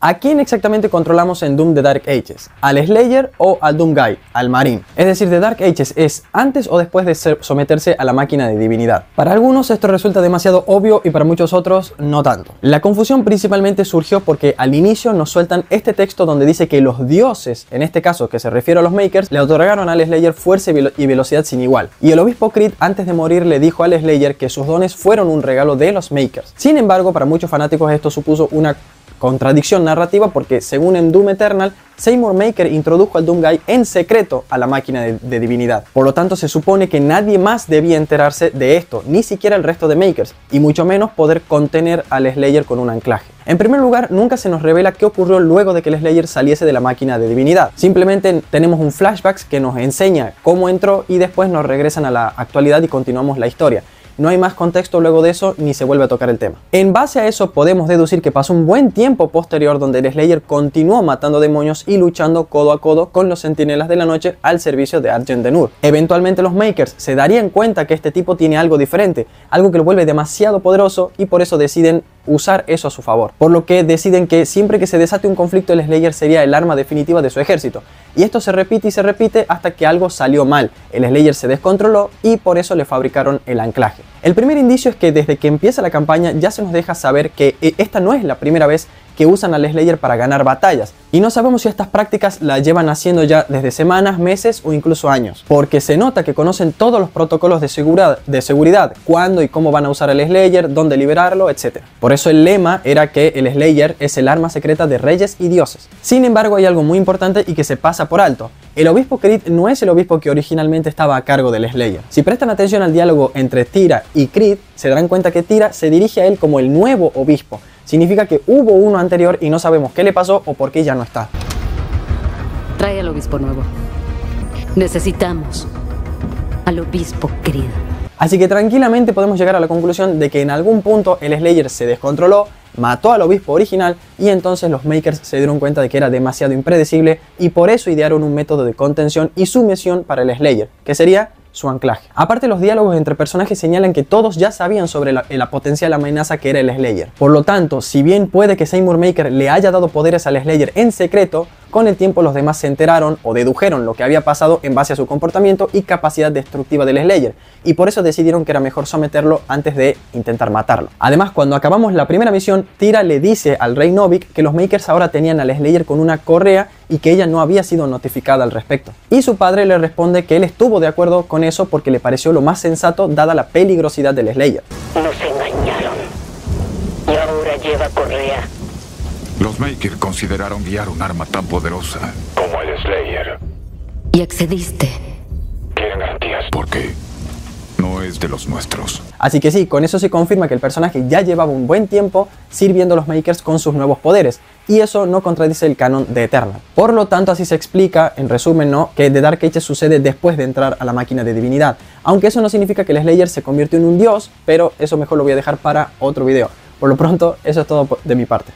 ¿A quién exactamente controlamos en Doom The Dark Ages? ¿Al Slayer o al Doom Guy, al Marín? Es decir, The Dark Ages es antes o después de someterse a la máquina de divinidad. Para algunos esto resulta demasiado obvio y para muchos otros no tanto. La confusión principalmente surgió porque al inicio nos sueltan este texto donde dice que los dioses, en este caso que se refiere a los Makers, le otorgaron al Slayer fuerza y velocidad sin igual. Y el obispo Creed antes de morir le dijo al Slayer que sus dones fueron un regalo de los Makers. Sin embargo, para muchos fanáticos esto supuso una contradicción narrativa porque, según en Doom Eternal, Seymour Maker introdujo al Doom Guy en secreto a la máquina de divinidad. Por lo tanto, se supone que nadie más debía enterarse de esto, ni siquiera el resto de Makers, y mucho menos poder contener al Slayer con un anclaje. En primer lugar, nunca se nos revela qué ocurrió luego de que el Slayer saliese de la máquina de divinidad. Simplemente tenemos un flashback que nos enseña cómo entró y después nos regresan a la actualidad y continuamos la historia. No hay más contexto luego de eso ni se vuelve a tocar el tema. En base a eso podemos deducir que pasó un buen tiempo posterior donde el Slayer continuó matando demonios y luchando codo a codo con los Centinelas de la Noche al servicio de Argent Denur. Eventualmente los Makers se darían cuenta que este tipo tiene algo diferente, algo que lo vuelve demasiado poderoso y por eso deciden usar eso a su favor. Por lo que deciden que siempre que se desate un conflicto el Slayer sería el arma definitiva de su ejército. Y esto se repite y se repite hasta que algo salió mal. El Slayer se descontroló y por eso le fabricaron el anclaje. El primer indicio es que desde que empieza la campaña ya se nos deja saber que esta no es la primera vez que usan al Slayer para ganar batallas. Y no sabemos si estas prácticas las llevan haciendo ya desde semanas, meses o incluso años. Porque se nota que conocen todos los protocolos de seguridad, cuándo y cómo van a usar al Slayer, dónde liberarlo, etc. Por eso el lema era que el Slayer es el arma secreta de reyes y dioses. Sin embargo, hay algo muy importante y que se pasa por alto. El obispo Creed no es el obispo que originalmente estaba a cargo del Slayer. Si prestan atención al diálogo entre Tira y Creed, se darán cuenta que Tira se dirige a él como el nuevo obispo. Significa que hubo uno anterior y no sabemos qué le pasó o por qué ya no está. Trae al obispo nuevo. Necesitamos al obispo Creed. Así que tranquilamente podemos llegar a la conclusión de que en algún punto el Slayer se descontroló, mató al obispo original y entonces los Makers se dieron cuenta de que era demasiado impredecible y por eso idearon un método de contención y sumisión para el Slayer, que sería su anclaje. Aparte, los diálogos entre personajes señalan que todos ya sabían sobre la potencial amenaza que era el Slayer. Por lo tanto, si bien puede que Seymour Maker le haya dado poderes al Slayer en secreto, con el tiempo los demás se enteraron o dedujeron lo que había pasado en base a su comportamiento y capacidad destructiva del Slayer, y por eso decidieron que era mejor someterlo antes de intentar matarlo. Además, cuando acabamos la primera misión, Tira le dice al rey Novik que los Makers ahora tenían al Slayer con una correa y que ella no había sido notificada al respecto. Y su padre le responde que él estuvo de acuerdo con eso porque le pareció lo más sensato dada la peligrosidad del Slayer. Nos engañaron y ahora lleva correa. Los Makers consideraron guiar un arma tan poderosa como el Slayer. Y accediste. ¿Quieren garantías? ¿Por qué? No es de los nuestros. Así que sí, con eso se confirma que el personaje ya llevaba un buen tiempo sirviendo a los Makers con sus nuevos poderes, y eso no contradice el canon de Eternal. Por lo tanto, así se explica, en resumen, ¿no?, que The Dark Ages sucede después de entrar a la máquina de divinidad, aunque eso no significa que el Slayer se convirtió en un dios, pero eso mejor lo voy a dejar para otro video. Por lo pronto, eso es todo de mi parte.